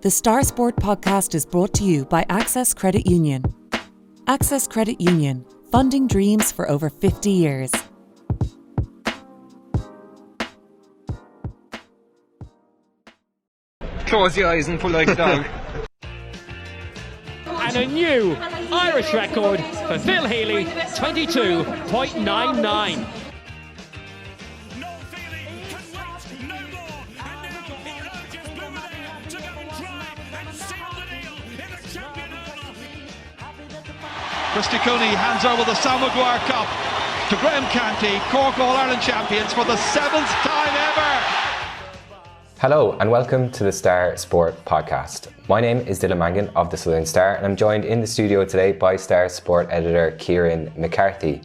The Star Sport podcast is brought to you by Access Credit Union. Access Credit Union, funding dreams for over 50 years. Close your eyes and pull like a dog. And a new Irish record for Phil Healy, 22.99. Christy Cooney hands over the Sam Maguire Cup to Graham Canty, Cork All-Ireland champions for the 7th time ever. Hello and welcome to the Star Sport podcast. My name is Dylan Mangan of the Southern Star and I'm joined in the studio today by Star Sport editor Saoirse McCarthy.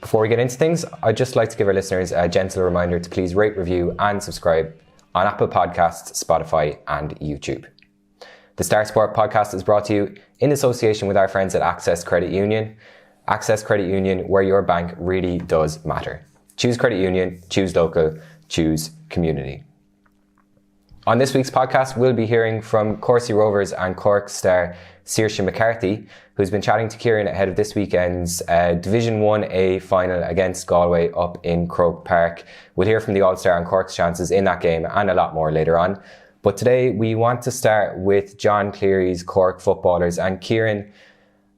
Before we get into things, I'd just like to give our listeners a gentle reminder to please rate, review and subscribe on Apple Podcasts, Spotify and YouTube. The Star Sport podcast is brought to you in association with our friends at Access Credit Union. Access Credit Union, where your bank really does matter. Choose credit union, choose local, choose community. On this week's podcast, we'll be hearing from Corsie Rovers and Cork star Saoirse McCarthy, who's been chatting to Kieran ahead of this weekend's Division 1A final against Galway up in Croke Park. We'll hear from the All-Star and Cork's chances in that game and a lot more later on. But today we want to start with John Cleary's Cork footballers. And Kieran,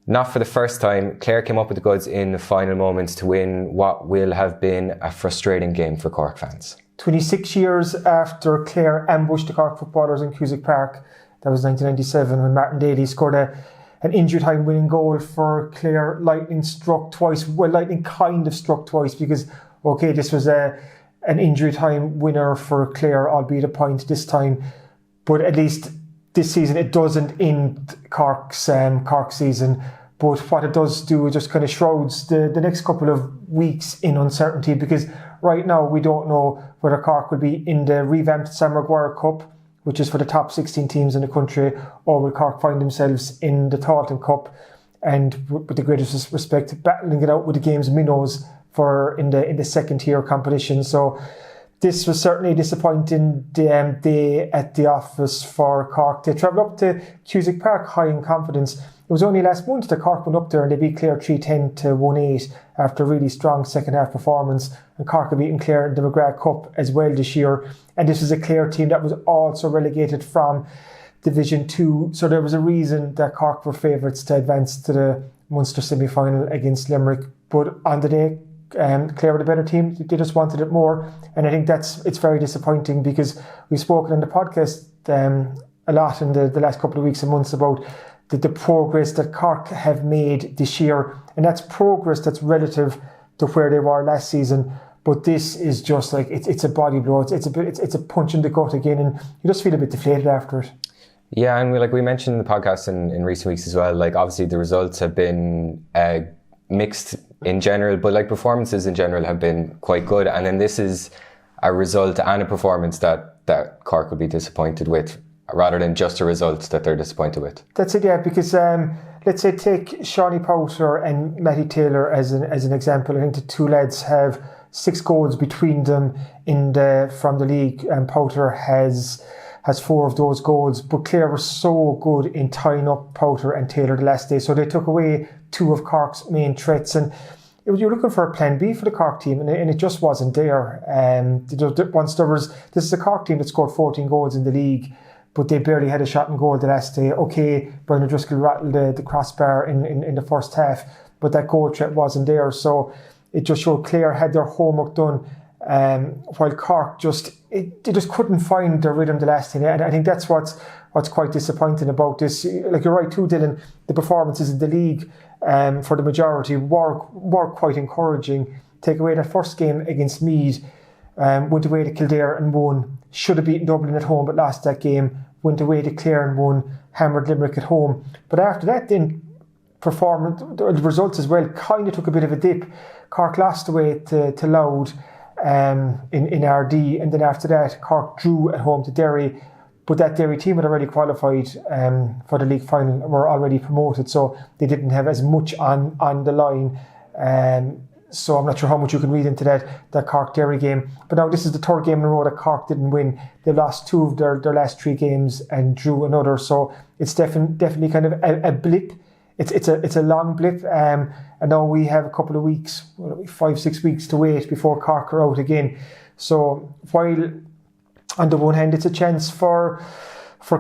not for the first time, Clare came up with the goods in the final moments to win what will have been a frustrating game for Cork fans. 26 years after Clare ambushed the Cork footballers in Cusack Park, that was 1997, when Martin Daly scored an injury time winning goal for Clare. Lightning struck twice. Well, lightning kind of struck twice because, okay, this was an injury time winner for Clare, albeit a point this time. But at least this season it doesn't end Cork's season. But what it does do, it just kind of shrouds the next couple of weeks in uncertainty, because right now we don't know whether Cork will be in the revamped Sam Maguire Cup, which is for the top 16 teams in the country, or will Cork find themselves in the Tailteann Cup and, with the greatest respect, battling it out with the game's minnows for in the second tier competition. So this was certainly a disappointing day at the office for Cork. They travelled up to Cusack Park high in confidence. It was only last month that Cork went up there and they beat Clare 3-10 to 1-8 after a really strong second half performance. And Cork have beaten Clare in the McGrath Cup as well this year. And this was a Clare team that was also relegated from Division 2. So there was a reason that Cork were favourites to advance to the Munster semi-final against Limerick. But on the day, Clare were the better team. They just wanted it more, and I think it's very disappointing, because we've spoken on the podcast a lot in the last couple of weeks and months about the progress that Cork have made this year, and that's progress that's relative to where they were last season. But this is just like it's a body blow. It's a punch in the gut again, and you just feel a bit deflated after it. Yeah, and we mentioned in the podcast in recent weeks as well. Like, obviously the results have been mixed in general, but like performances in general have been quite good, and then this is a result and a performance that Cork would be disappointed with, rather than just a result that they're disappointed with. That's it, yeah, because let's say take Shawnee Powter and Matty Taylor as an example. I think the two lads have 6 goals between them from the league, and Powter has 4 of those goals. But Clare were so good in tying up Powter and Taylor the last day, so they took away 2 of Cork's main threats, and you're looking for a plan B for the Cork team, and it just wasn't there. This is a Cork team that scored 14 goals in the league, but they barely had a shot on goal the last day. Okay, Brian O'Driscoll rattled the crossbar in the first half, but that goal threat wasn't there. So it just showed Clare had their homework done, while Cork they just couldn't find their rhythm the last day. And I think that's what's quite disappointing about this. Like, you're right too, Dylan, the performances in the league for the majority were quite encouraging. Take away that first game against Meath, went away to Kildare and won. Should have beaten Dublin at home but lost that game. Went away to Clare and won. Hammered Limerick at home. But after that then, the results as well kind of took a bit of a dip. Cork lost away to Louth in RD, and then after that Cork drew at home to Derry. But that Derry team had already qualified for the league final and were already promoted, so they didn't have as much on the line. So I'm not sure how much you can read into that Cork-Derry game. But now this is the third game in a row that Cork didn't win. They lost 2 of their last 3 games and drew another. So it's definitely kind of a blip. It's a long blip. And now we have a couple of weeks, 5-6 weeks to wait before Cork are out again. So while on the one hand it's a chance for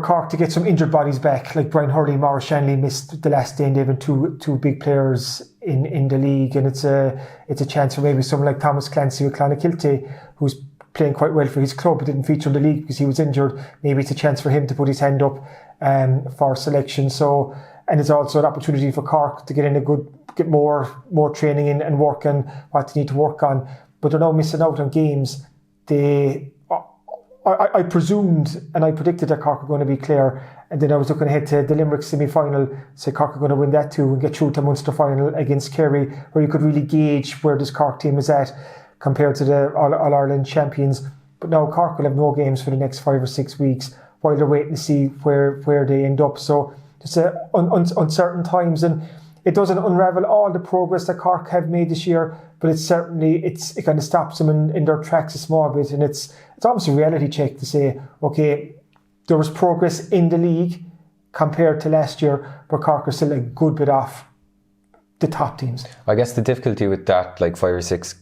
Cork to get some injured bodies back, like Brian Hurley, Maurice Shanley missed the last day, and they've been two big players in the league, and it's a chance for maybe someone like Thomas Clancy with Clonakilty, who's playing quite well for his club but didn't feature in the league because he was injured. Maybe it's a chance for him to put his hand up for selection. So, and it's also an opportunity for Cork to get more training in and work on what they need to work on. But they're now missing out on games. I presumed and I predicted that Cork are going to be Clare, and then I was looking ahead to the Limerick semi-final, so Cork are going to win that too and get through to Munster final against Kerry, where you could really gauge where this Cork team is at compared to the All-Ireland champions. But now Cork will have no games for the next 5 or 6 weeks while they're waiting to see where they end up. So just uncertain times, and it doesn't unravel all the progress that Cork have made this year, but it kind of stops them in their tracks a small bit, and it's almost a reality check to say, okay, there was progress in the league compared to last year, but Cork are still a good bit off the top teams. I guess the difficulty with that, like 5 or 6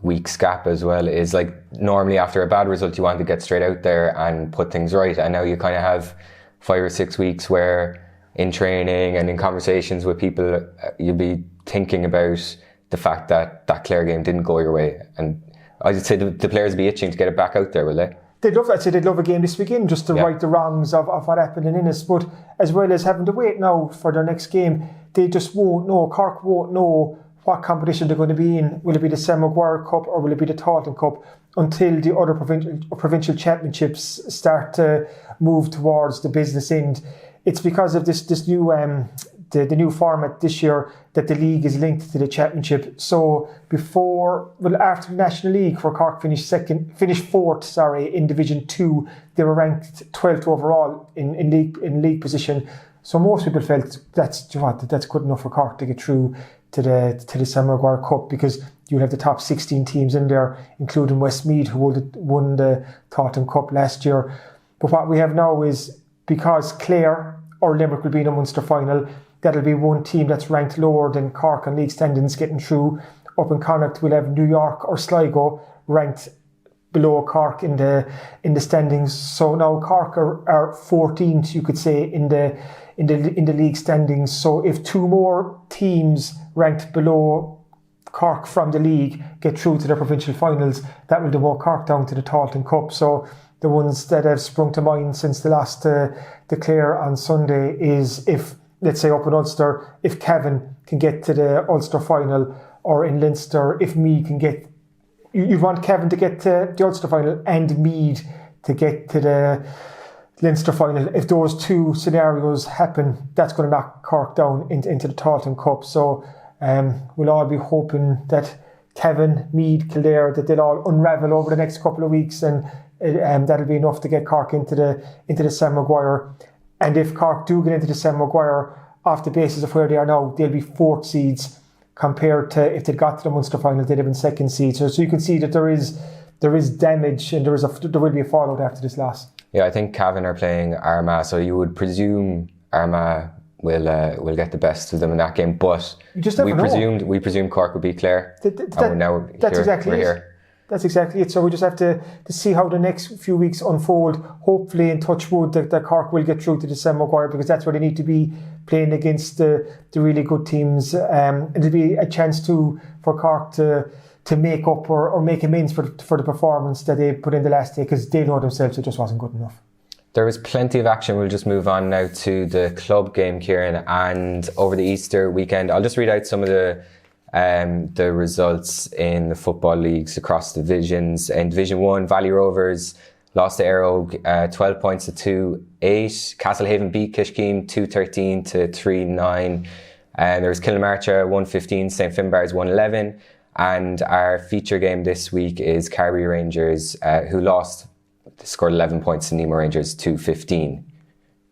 weeks gap as well, is like normally after a bad result you want to get straight out there and put things right, and now you kind of have 5 or 6 weeks where in training and in conversations with people you'll be thinking about the fact that Clare game didn't go your way, and I'd say the players be itching to get it back out there, will they? I'd say they'd love a game this weekend just to right the wrongs of what happened in Innis, but as well as having to wait now for their next game, they just won't know. Cork won't know what competition they're going to be in. Will it be the Sam Maguire Cup or will it be the Taunton Cup, until the other provincial championships start to move towards the business end. It's because of this new the new format this year that the league is linked to the championship. So after the National League, where Cork finished fourth in Division 2, they were ranked 12th overall in league position. So most people felt that's good enough for Cork to get through to the Sam Maguire Cup, because you'll have the top 16 teams in there, including Westmeath, who won the Taunton Cup last year. But what we have now is, because Clare or Limerick will be in a Munster final, that'll be one team that's ranked lower than Cork on league standings getting through. Up in Connacht, we'll have New York or Sligo ranked below Cork in the standings. So now Cork are 14th, you could say, in the league standings. So if 2 more teams ranked below Cork from the league get through to the provincial finals, that will demote Cork down to the Taunton Cup. So the ones that have sprung to mind since the last Clare on Sunday is, if, let's say up in Ulster, if Cavan can get to the Ulster final, or in Leinster, if Meath can get... You'd want Cavan to get to the Ulster final and Meath to get to the Leinster final. If those 2 scenarios happen, that's going to knock Cork down into the Taunton Cup. So we'll all be hoping that Cavan, Meath, Kildare, that they'll all unravel over the next couple of weeks, and that'll be enough to get Cork into the Sam Maguire. And if Cork do get into the Sam Maguire, off the basis of where they are now, they'll be 4th seeds, compared to if they got to the Munster final, they'd have been 2nd seeds. So you can see that there is damage, and there will be a fallout after this loss. Yeah, I think Cavan are playing Armagh, so you would presume Armagh will get the best of them in that game. But we presumed Cork would beat Clare, we're here. That's exactly it. So we just have to see how the next few weeks unfold. Hopefully, in touch wood, that Cork will get through to the Sam Maguire, because that's where they need to be, playing against the really good teams. And it'll be a chance for Cork to make up or make amends for the performance that they put in the last day, because they know themselves it just wasn't good enough. There was plenty of action. We'll just move on now to the club game, Kieran, and over the Easter weekend. I'll just read out some of the results in the football leagues across divisions. In Division 1, Valley Rovers lost to Arrow 12 points to 2-8. Castlehaven beat Kishkeen 2-13 to 3-9. There was Kilnamarcha 1-15, St Finbarrs 1-11. And our feature game this week is Carbery Rangers, who scored 11 points to Nemo Rangers 2-15.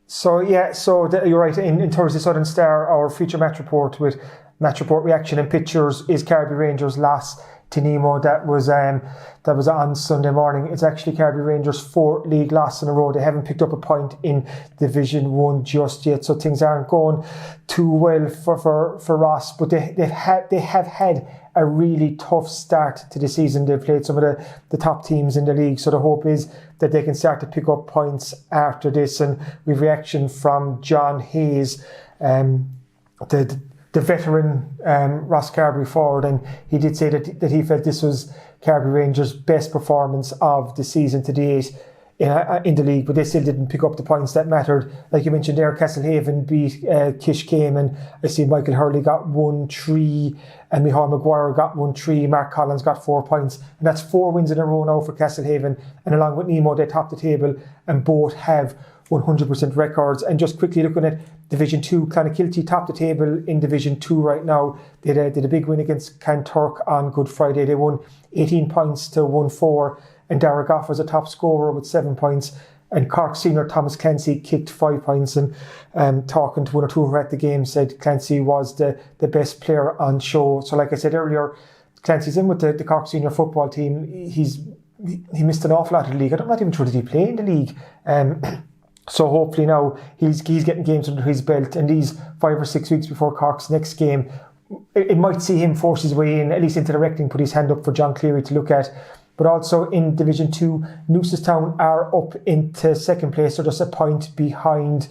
So you're right. In terms of Southern Star, our feature match report with match report reaction and pictures is Cardiff Rangers' loss to Nemo. That was on Sunday morning. It's actually Cardiff Rangers' 4th league loss in a row. They haven't picked up a point in Division 1 just yet, so things aren't going too well for Ross. But they have had a really tough start to the season. They've played some of the top teams in the league, so the hope is that they can start to pick up points after this. And we've reaction from John Hayes, the veteran Ross Carberry forward, and he did say that he felt this was Carberry Rangers' best performance of the season to date in the league, but they still didn't pick up the points that mattered. Like you mentioned there, Castlehaven beat Kish Came, and I see Michael Hurley got 1-3 and Micheál Maguire got 1-3. Mark Collins got 4 points, and that's 4 wins in a row now for Castlehaven, and along with Nemo they top the table and both have 100% records. And just quickly looking at Division 2, Clonakilty top the table in Division 2 right now. They did a big win against Kanturk on Good Friday. They won 18 points to 1-4, and Dara Goff was a top scorer with 7 points. And Cork senior Thomas Clancy kicked 5 points. And talking to one or two who were at the game, said Clancy was the best player on show. So like I said earlier, Clancy's in with the Cork senior football team. He missed an awful lot of the league. I'm not even sure did he play in the league. So hopefully now he's getting games under his belt, and these 5 or 6 weeks before Cork's next game, it might see him force his way in, at least into the reckoning, put his hand up for John Cleary to look at. But also in Division 2, Newcestown are up into second place, so just a point behind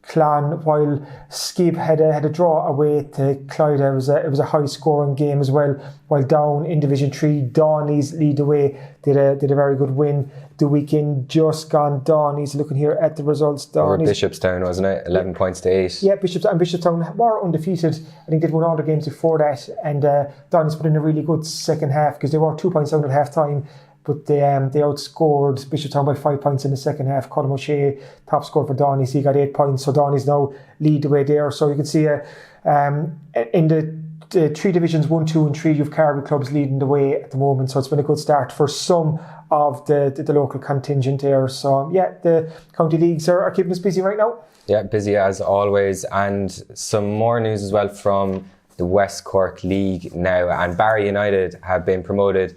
Clan, while Skib had a draw away to Clyde. It was a high scoring game as well. While down in Division 3, Dawneys lead the way, did a very good win the weekend just gone. Dawneys, looking here at the results. Or Bishopstown, wasn't it? 11 points to 8. Yeah, Bishopstown were undefeated. I think they'd won all their games before that, and Dawneys put in a really good second half because they were 2 points down at half time. But they outscored Bishopstown by 5 points in the second half. Colin O'Shea, top scorer for Dawneys, he got 8 points. So Dawneys now lead the way there. So you can see in the 3 divisions, 1, 2 and 3, you've Carbery clubs leading the way at the moment. So it's been a good start for some of the local contingent there. So yeah, the county leagues are keeping us busy right now. Yeah, busy as always. And some more news as well from the West Cork League now. And Barry United have been promoted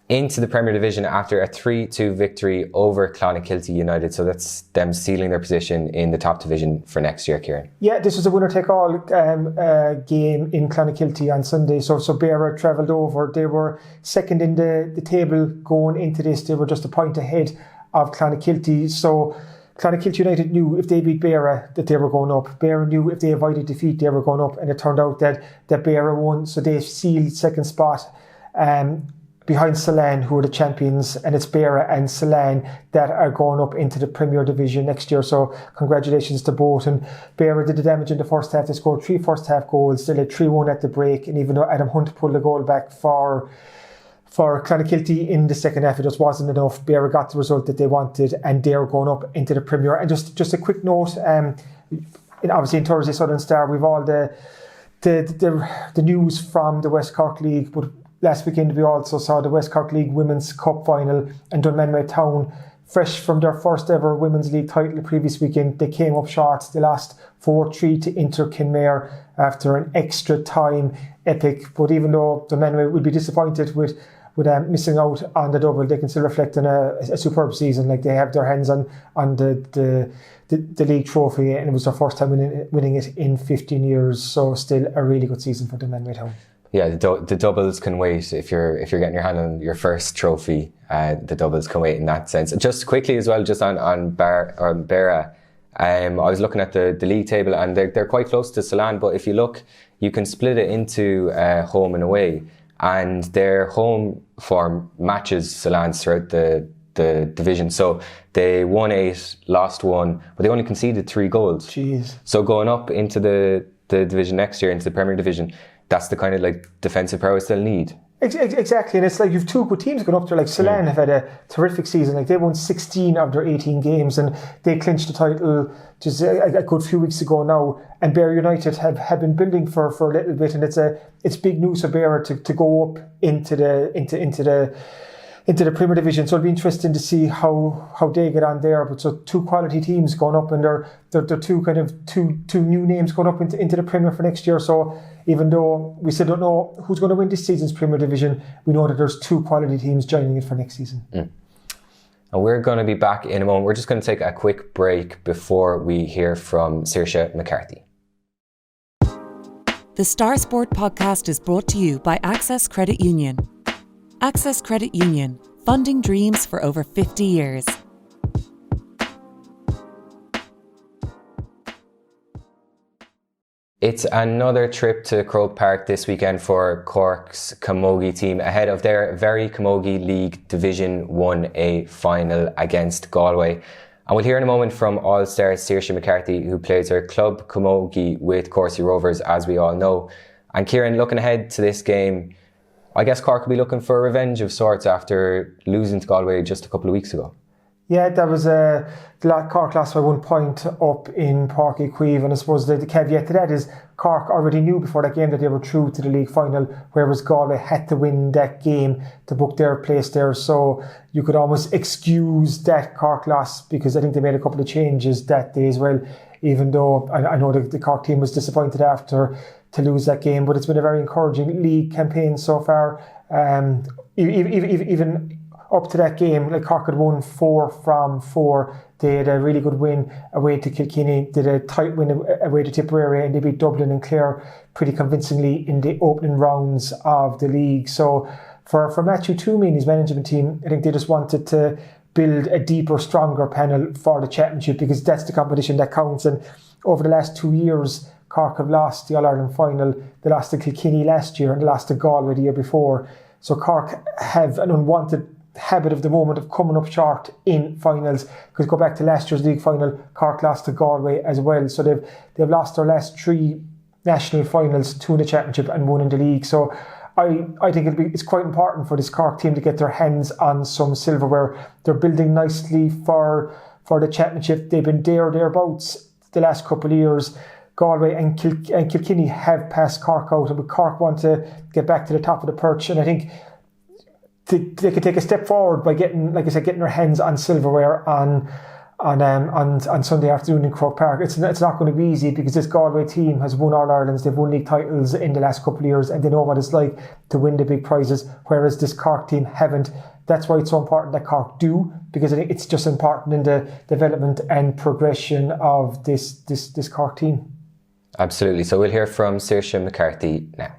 into the Premier Division after a 3-2 victory over Clonakilty United. So that's them sealing their position in the top division for next year, Kieran. Yeah, this was a winner-take-all game in Clonakilty on Sunday. So Beara travelled over. They were second in the table going into this. They were just a point ahead of Clonakilty. So Clonakilty United knew if they beat Beara that they were going up. Beara knew if they avoided defeat they were going up. And it turned out that Beara won. So they sealed second spot behind Salan, who are the champions, and it's Beara and Salan that are going up into the Premier Division next year. So congratulations to both. And Beara did the damage in the first half. They scored 3 first half goals. They led 3-1 at the break, and even though Adam Hunt pulled the goal back for Clonakilty in the second half, it just wasn't enough. Beara got the result that they wanted, and they're going up into the Premier. And just a quick note, obviously in Thursday Southern Star, we've all the news from the West Cork League, but last weekend we also saw the West Cork League Women's Cup final, and Dunmanway Town, fresh from their first ever Women's League title the previous weekend, they came up short. They lost 4-3 to Inter Kinmare after an extra time epic. But even though Dunmanway will be disappointed with missing out on the double, they can still reflect on a superb season. Like, they have their hands on the league trophy, and it was their first time winning it in 15 years. So still a really good season for Dunmanway Town. Yeah, the doubles can wait. If you're getting your hand on your first trophy, the doubles can wait in that sense. Just quickly as well, just on Beara, I was looking at the league table, and they're quite close to Salan. But if you look, you can split it into home and away, and their home form matches Salan's throughout the division. So they won 8, lost 1, but they only conceded 3 goals. Jeez. So going up into the division next year, into the Premier Division, that's the kind of like defensive prowess they'll need. Exactly, and it's like you've 2 good teams going up there. Like Salan have had a terrific season. Like, they won 16 of their 18 games, and they clinched the title just a good few weeks ago now. And Beara United have been building for a little bit, and it's big news for Beara to go up into the into the Premier Division. So it'll be interesting to see how they get on there. But so two quality teams going up, and they're two new names going up into the Premier for next year. So even though we still don't know who's going to win this season's Premier Division, we know that there's two quality teams joining it for next season. And we're going to be back in a moment. We're just going to take a quick break before we hear from Saoirse McCarthy. The Star Sport podcast is brought to you by Access Credit Union. Access Credit Union, funding dreams for over 50 years. It's another trip to Croke Park this weekend for Cork's Camogie team ahead of their very Camogie League Division 1A final against Galway. And we'll hear in a moment from All-Star Saoirse McCarthy, who plays her club Camogie with Corsie Rovers, as we all know. And Kieran, looking ahead to this game, I guess Cork will be looking for revenge of sorts after losing to Galway just a couple of weeks ago. Yeah, that was Cork lost by 1 point up in Páirc Uí Chaoimh, and I suppose the caveat to that is Cork already knew before that game that they were through to the league final, whereas Galway had to win that game to book their place there. So you could almost excuse that Cork loss, because I think they made a couple of changes that day as well, even though I know the Cork team was disappointed after to lose that game. But it's been a very encouraging league campaign so far. Even up to that game, like Cork had won 4 from 4. They had a really good win away to Kilkenny, did a tight win away to Tipperary, and they beat Dublin and Clare pretty convincingly in the opening rounds of the league. So for Matthew Toomey and his management team, I think they just wanted to build a deeper, stronger panel for the championship, because that's the competition that counts. And over the last 2 years, Cork have lost the All-Ireland final. They lost to Kilkenny last year and they lost to Galway the year before. So Cork have an unwanted habit of the moment of coming up short in finals, because go back to last year's league final, Cork lost to Galway as well. So they've lost their last 3 national finals, 2 in the championship and 1 in the league. So I think it's quite important for this Cork team to get their hands on some silverware. They're building nicely for the championship. They've been thereabouts the last couple of years. Galway and Kilkenny have passed Cork out, but Cork want to get back to the top of the perch, and I think they could take a step forward by getting, like I said, getting their hands on silverware on Sunday afternoon in Croke Park. It's not going to be easy, because this Galway team has won All-Irelands, they've won league titles in the last couple of years, and they know what it's like to win the big prizes, whereas this Cork team haven't. That's why it's so important that Cork do, because I think it's just important in the development and progression of this Cork team. Absolutely. So we'll hear from Saoirse McCarthy now.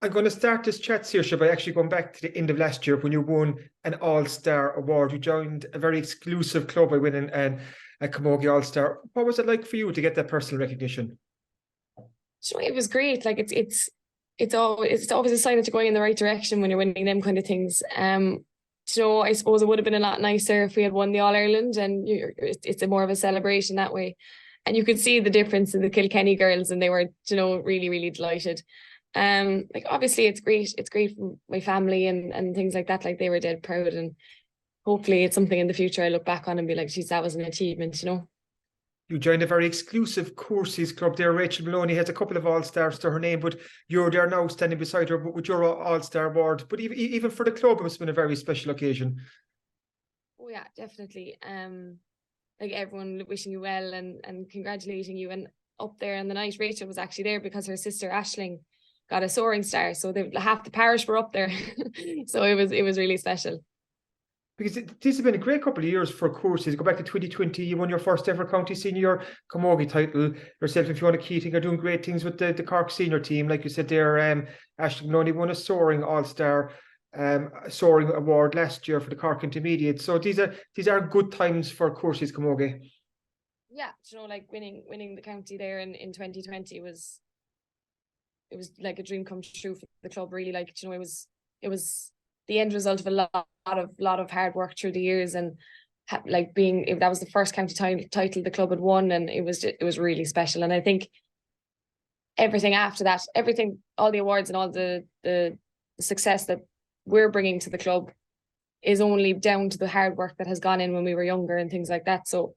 I'm going to start this chat, Saoirse, by actually going back to the end of last year when you won an All-Star award. You joined a very exclusive club by winning a Camogie All-Star. What was it like for you to get that personal recognition? So it was great. Like it's always a sign that you're going in the right direction when you're winning them kind of things. So I suppose it would have been a lot nicer if we had won the All-Ireland, and it's more of a celebration that way. And you could see the difference in the Kilkenny girls, and they were, really, really delighted. Obviously it's great for my family and things like that. Like, they were dead proud, and hopefully it's something in the future I look back on and be like, geez, that was an achievement, You joined a very exclusive courses club there. Rachel Maloney has a couple of All-Stars to her name, but you're there now standing beside her with your All-Star award. But even for the club, it must have been a very special occasion. Oh yeah, definitely. Like, everyone wishing you well and congratulating you. And up there in the night, Rachel was actually there because her sister Aisling got a soaring star, so half the parish were up there. So it was really special. Because this has been a great couple of years for courses. Go back to 2020, you won your first ever county senior Camogie title. Yourself and Fiona Keating are doing great things with the Cork senior team. Like you said there, Aisling Maloney won a soaring All-Star soaring award last year for the Cork Intermediate. So these are good times for courses Camogie. Yeah, like winning the county there in 2020 was like a dream come true for the club. Really, like, it was the end result of a lot of hard work through the years, and that was the first county title the club had won, and it was really special. And I think everything after that, all the awards and all the success that we're bringing to the club is only down to the hard work that has gone in when we were younger and things like that. So,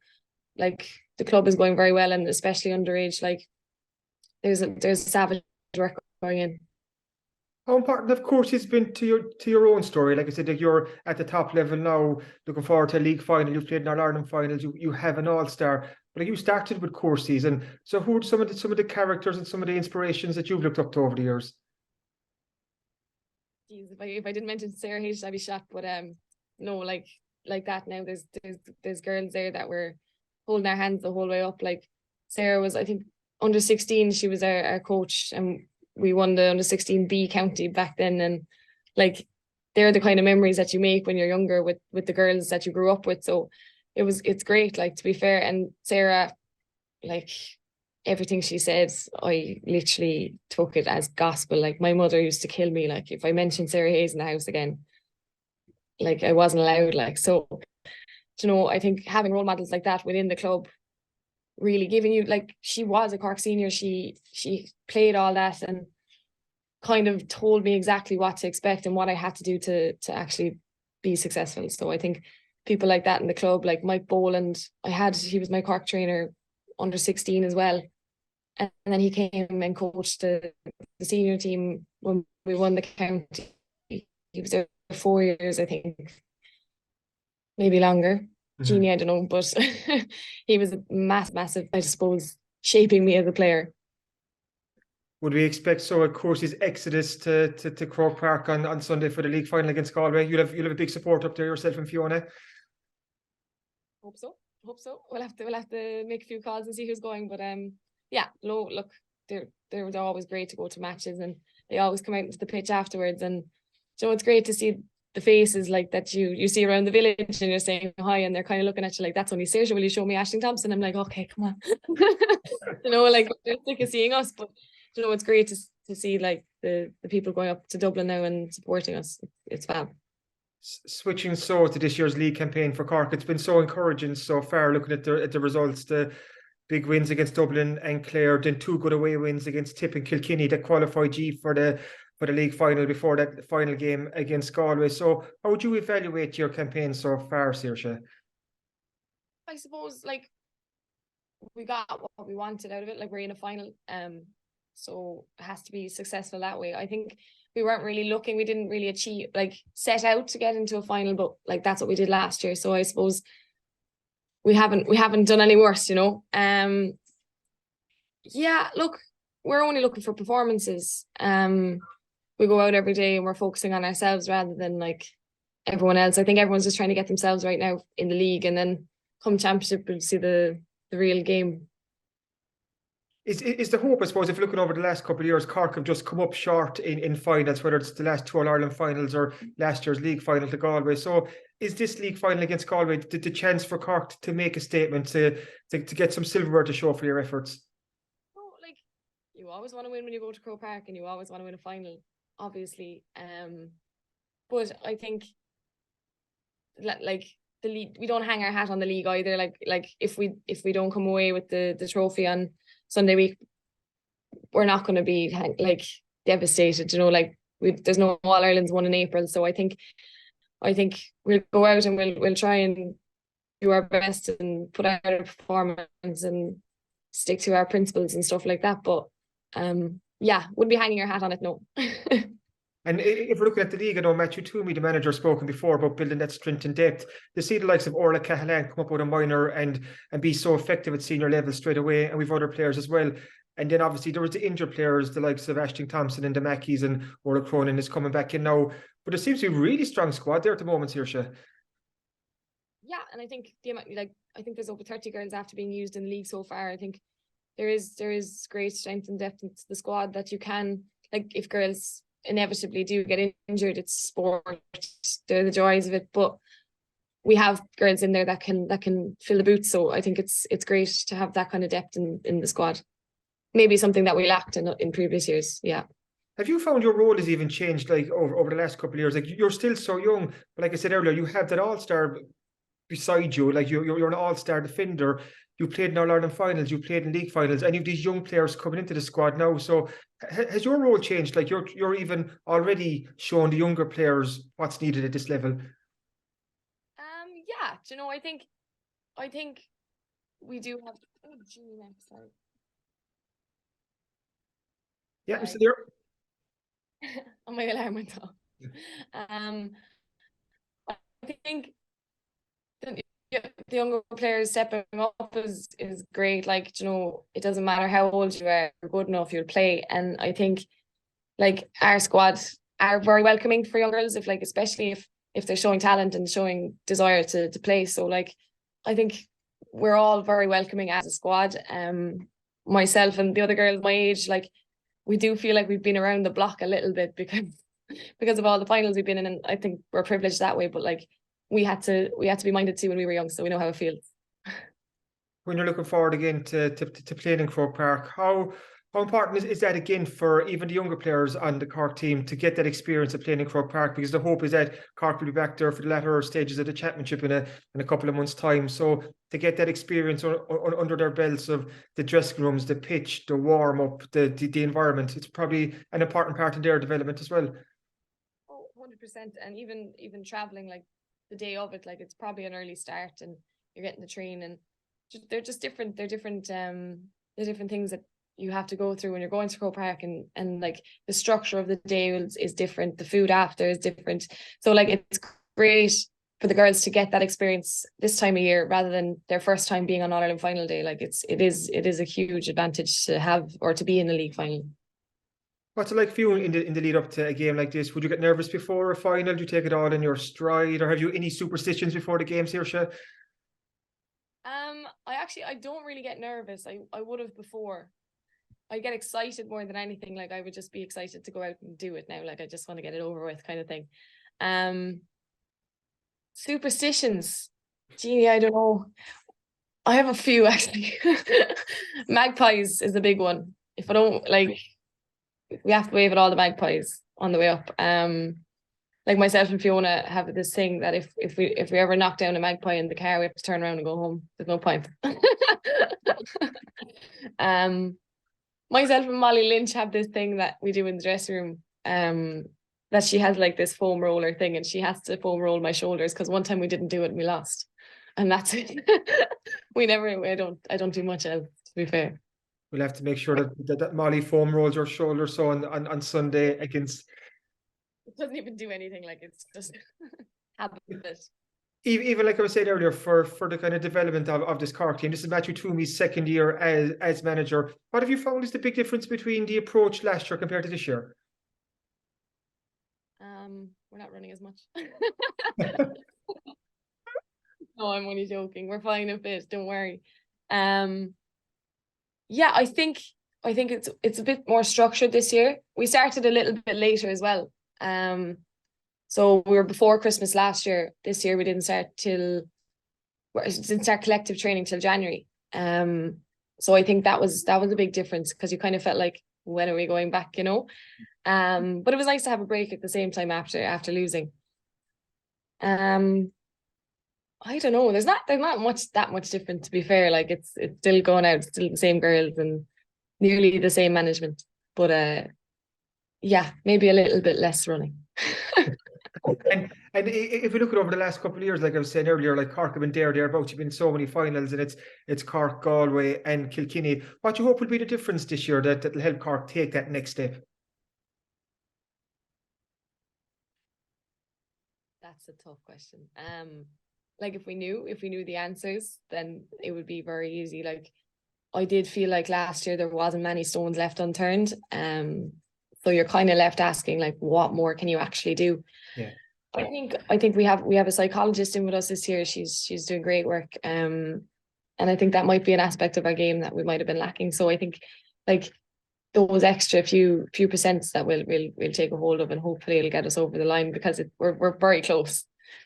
like, the club is going very well, and especially underage, like, there's a savage work going in. How important, of course, it's been to your own story? Like I said, that you're at the top level now, looking forward to a league final. You've played in All Ireland finals. You have an All Star, but like you started with courses, and so who are some of the characters and some of the inspirations that you've looked up to over the years? Geez, if I didn't mention Sarah H, I'd be shocked. But no, like that now. There's girls there that were holding our hands the whole way up. Like Sarah was, I think, under 16. She was our coach, and we won the under 16 B county back then. And like they're the kind of memories that you make when you're younger with the girls that you grew up with. So it's great. Like, to be fair, and Sarah, like, everything she said, I literally took it as gospel. Like, my mother used to kill me, like, if I mentioned Sarah Hayes in the house again, like, I wasn't allowed. Like, so, you know, I think having role models like that within the club, really giving you, like, she was a Cork senior, she played all that and kind of told me exactly what to expect and what I had to do to actually be successful. So I think people like that in the club, like Mike Boland, he was my Cork trainer under 16 as well. And then he came and coached the senior team when we won the county. He was there for 4 years, I think, maybe longer. Genie, I don't know, but he was a massive, I suppose, shaping me as a player. Would we expect so? Of course, his exodus to Croke Park on Sunday for the league final against Galway? You'll have a big support up there yourself and Fiona. Hope so. We'll have to make a few calls and see who's going. But yeah, look, they're always great to go to matches, and they always come out into the pitch afterwards. And so it's great to see the faces like that you see around the village, and you're saying hi, and they're kind of looking at you like, that's only Saoirse, will you show me Aisling Thompson? I'm like, okay, come on. You know, like, they're sick of seeing us, but you know, it's great to see like the people going up to Dublin now and supporting us. It's fab. Switching so to this year's league campaign for Cork, it's been so encouraging so far. Looking at the results, the big wins against Dublin and Clare, then 2 good away wins against Tip and Kilkenny that qualified G for the league final before that final game against Galway. So how would you evaluate your campaign so far, Saoirse? I suppose, like, we got what we wanted out of it. Like, we're in a final, so it has to be successful that way. I think we weren't really looking, we didn't really achieve, like, set out to get into a final, but like, that's what we did last year. So I suppose we haven't done any worse, you know. Yeah, look, we're only looking for performances. We go out every day and we're focusing on ourselves rather than like everyone else. I think everyone's just trying to get themselves right now in the league, and then come championship we'll see the real game. Is the hope, I suppose, if looking over the last couple of years, Cork have just come up short in finals, whether it's the last 2 All-Ireland finals or last year's league final to Galway. So is this league final against Galway the chance for Cork to make a statement, to get some silverware to show for your efforts? Oh, like, you always want to win when you go to Croke Park, and you always want to win a final, obviously. But I think, like, the league, we don't hang our hat on the league either. Like if we don't come away with the trophy on Sunday week, we're not going to be like devastated, you know. Like, there's no All Ireland's won in April, so I think we'll go out and we'll try and do our best and put out a performance and stick to our principles and stuff like that. But yeah, wouldn't be hanging your hat on it, no. And if we're looking at the league, I know Matthew Toomey, the manager, spoken before about building that strength and depth. To see the likes of Orla Cahalan come up with a minor and be so effective at senior level straight away, and we've other players as well. And then obviously there was the injured players, the likes of Aisling Thompson and the Mackeys, and Orla Cronin is coming back in now. But it seems to be a really strong squad there at the moment, Saoirse. Yeah, and I think I think there's over 30 girls after being used in the league so far. I think there is great strength and depth in the squad that you can, like, if girls inevitably do get injured, it's sport, they're the joys of it, but we have girls in there that can fill the boots. So I think it's great to have that kind of depth in the squad. Maybe something that we lacked in previous years. Yeah. Have you found your role has even changed, like, over the last couple of years? Like, you're still so young, but like I said earlier, you have that all-star beside you. Like, you're an all-star defender. You played in All-Ireland finals, you played in league finals, and you have these young players coming into the squad now. So has your role changed? Like, you're even already showing the younger players what's needed at this level? Yeah, do you know, I think we do have, Yeah, I'm still there. on my alarm went off. I think the younger players stepping up is great. Like, you know, it doesn't matter how old you are, you're good enough, you'll play. And I think like our squad are very welcoming for young girls, if like, especially if they're showing talent and showing desire to play. So like, I think we're all very welcoming as a squad. Myself and the other girls my age, like we do feel like we've been around the block a little bit because of all the finals we've been in, and I think we're privileged that way. But like we had to be minded too when we were young, so we know how it feels. When you're looking forward again to playing in Croke Park, how important is that again for even the younger players on the Cork team to get that experience of playing in Croke Park? Because the hope is that Cork will be back there for the latter stages of the championship in a couple of months' time. So to get that experience under their belts of the dressing rooms, the pitch, the warm up, the environment, it's probably an important part of their development as well. Oh, 100%. And even traveling like the day of it, like it's probably an early start and you're getting the train, and they're just different. They're different things that you have to go through when you're going to Croke Park, and like the structure of the day is different. The food after is different. So like it's great for the girls to get that experience this time of year rather than their first time being on All Ireland final day. Like it is a huge advantage to have or to be in the league final. What's it like for you in the lead up to a game like this? Would you get nervous before a final? Do you take it all in your stride, or have you any superstitions before the games, Saoirse? I don't really get nervous. I would have before. I get excited more than anything. Like I would just be excited to go out and do it now. Like I just want to get it over with, kind of thing. Superstitions. Gee, I don't know. I have a few actually. Magpies is a big one. If I don't like, we have to wave at all the magpies on the way up. Like myself and Fiona have this thing that if we ever knock down a magpie in the car, we have to turn around and go home. There's no point. Myself and Molly Lynch have this thing that we do in the dressing room. That she has like this foam roller thing, and she has to foam roll my shoulders because one time we didn't do it and we lost, and that's it. I don't do much else, to be fair. We'll have to make sure that Molly foam rolls your shoulders so on Sunday against. It doesn't even do anything. Like it's just habit. Even like I was saying earlier, for the kind of development of this Cork team, this is Matthew Toomey's second year as manager. What have you found is the big difference between the approach last year compared to this year? We're not running as much. No, I'm only joking. We're fine a bit. Don't worry. Yeah, I think it's a bit more structured this year. We started a little bit later as well. So we were before Christmas last year. This year we didn't start collective training till January. So I think that was a big difference because you kind of felt like, when are we going back, you know? But it was nice to have a break at the same time after losing. I don't know. There's not that much different, to be fair. Like it's still going out, still the same girls and nearly the same management. But yeah, maybe a little bit less running. And if we look at over the last couple of years, like I was saying earlier, like Cork have been thereabouts. You've been in so many finals, and it's Cork, Galway, and Kilkenny. What do you hope will be the difference this year that'll help Cork take that next step? That's a tough question. Like if we knew the answers, then it would be very easy. Like I did feel like last year there wasn't many stones left unturned. So you're kind of left asking, like, what more can you actually do? Yeah. I think we have a psychologist in with us this year. She's doing great work. And I think that might be an aspect of our game that we might have been lacking. So I think like those extra few percents that we'll take a hold of, and hopefully it'll get us over the line, because we're very close.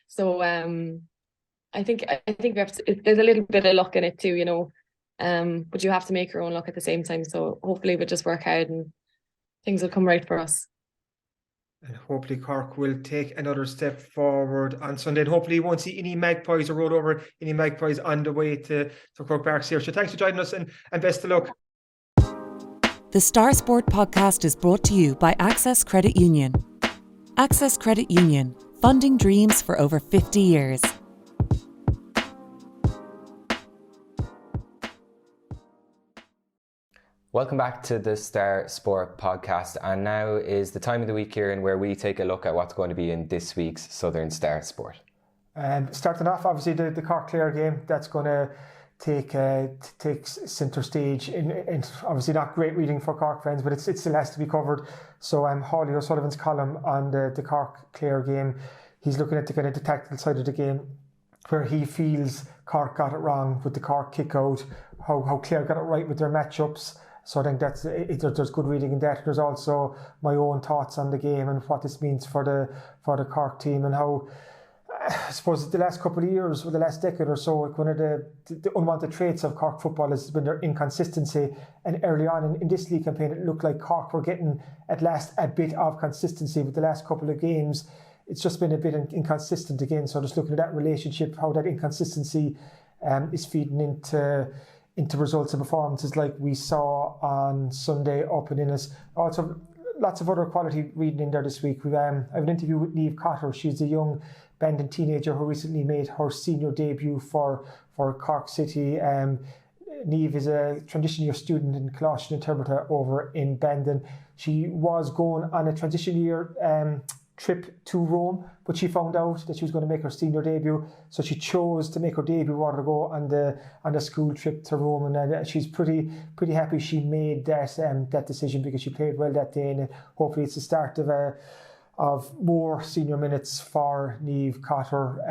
So I think we have to, there's a little bit of luck in it too, you know. But you have to make your own luck at the same time. So hopefully we'll just work hard and things will come right for us. And hopefully Cork will take another step forward on Sunday. And hopefully you won't see any magpies or roll over any magpies on the way to Croke Park here. So thanks for joining us, and best of luck. The Star Sport podcast is brought to you by Access Credit Union. Access Credit Union, funding dreams for over 50 years. Welcome back to the Star Sport podcast, and now is the time of the week here in where we take a look at what's going to be in this week's Southern Star Sport. Starting off, obviously the Cork-Clare game, that's going to take centre stage in obviously not great reading for Cork fans, but it still has to be covered. So Hawley O'Sullivan's column on the Cork-Clare game, he's looking at the kind of the tactical side of the game, where he feels Cork got it wrong with the Cork kick out, how Clare got it right with their matchups. So I think there's good reading in that. There's also my own thoughts on the game and what this means for the Cork team, and how I suppose the last couple of years, or the last decade or so, one of the unwanted traits of Cork football has been their inconsistency. And early on in this league campaign, it looked like Cork were getting at last a bit of consistency. With the last couple of games, it's just been a bit inconsistent again. So just looking at that relationship, how that inconsistency is feeding into results and performances like we saw on Sunday up in Innis. Also, lots of other quality reading in there this week. I have an interview with Niamh Cotter. She's a young Bandon teenager who recently made her senior debut for Cork City. Niamh is a transition year student in Colossian Interpreter over in Bandon. She was going on a transition year trip to Rome, but she found out that she was going to make her senior debut, so she chose to make her debut rather than go on the school trip to Rome. And she's pretty happy she made that decision, because she played well that day, and hopefully it's the start of more senior minutes for Niamh Cotter.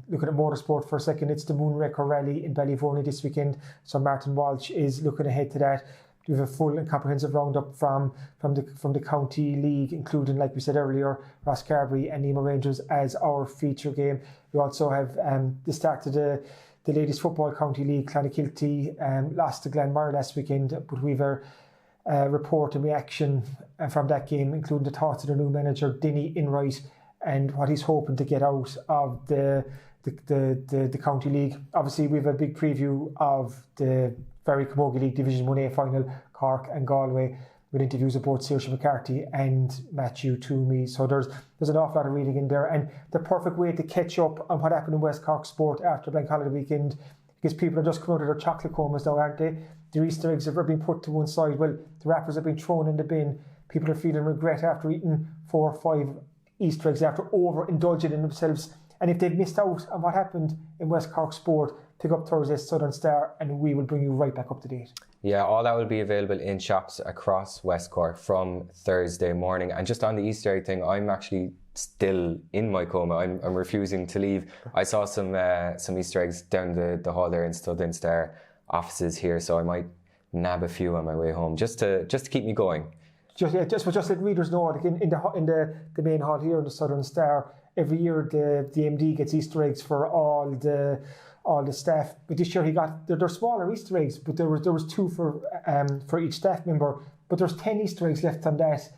Looking at motorsport for a second, it's the Moonraker Rally in Ballyvourney this weekend, so Martin Walsh is looking ahead to that. We have a full and comprehensive roundup from the county league, including, like we said earlier, Ross Carbery and Nemo Rangers as our feature game. We also have the start of the ladies football county league. Clonakilty lost to Glenmire last weekend, but we've a report and reaction from that game, including the thoughts of their new manager Denny Inright and what he's hoping to get out of the county league. Obviously, we have a big preview of the very Camogie League Division 1A final, Cork and Galway, with interviews of both Saoirse McCarthy and Matthew Toomey. So there's an awful lot of reading in there, and the perfect way to catch up on what happened in West Cork sport after Bank Holiday weekend, because people are just coming out of their chocolate comas now, aren't they? The Easter eggs have been put to one side. Well, the wrappers have been thrown in the bin. People are feeling regret after eating 4 or 5 Easter eggs, after overindulging in themselves. And if they've missed out on what happened in West Cork sport, pick up Thursday's Southern Star and we will bring you right back up to date. Yeah, all that will be available in shops across West Cork from Thursday morning. And just on the Easter egg thing, I'm actually still in my coma. I'm refusing to leave. I saw some Easter eggs down the hall there in Southern Star offices here, so I might nab a few on my way home just to keep me going. Just let readers know, like in the main hall here in the Southern Star, every year the MD gets Easter eggs for all the staff. But this year they're smaller Easter eggs, but there was 2 for each staff member. But there's 10 Easter eggs left on the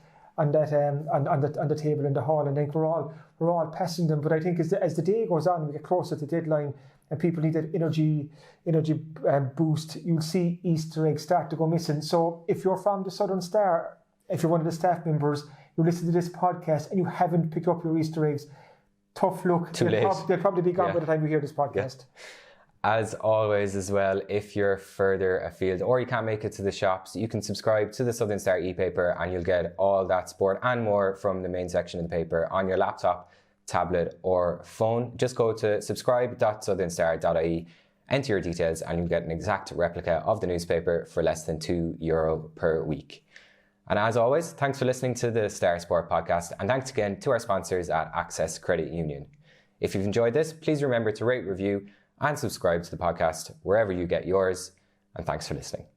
table in the hall, and I think we're all passing them. But I think as the day goes on, we get closer to the deadline, and people need that energy boost, you'll see Easter eggs start to go missing. So if you're from the Southern Star, if you're one of the staff members, you listen to this podcast and you haven't picked up your Easter eggs, tough luck. They'll probably be gone by the time you hear this podcast. Yeah. As always as well, if you're further afield or you can't make it to the shops, you can subscribe to the Southern Star e-paper and you'll get all that sport and more from the main section of the paper on your laptop, tablet or phone. Just go to subscribe.southernstar.ie, enter your details and you'll get an exact replica of the newspaper for less than €2 per week. And as always, thanks for listening to the Star Sport podcast, and thanks again to our sponsors at Access Credit Union. If you've enjoyed this, please remember to rate, review and subscribe to the podcast wherever you get yours, and thanks for listening.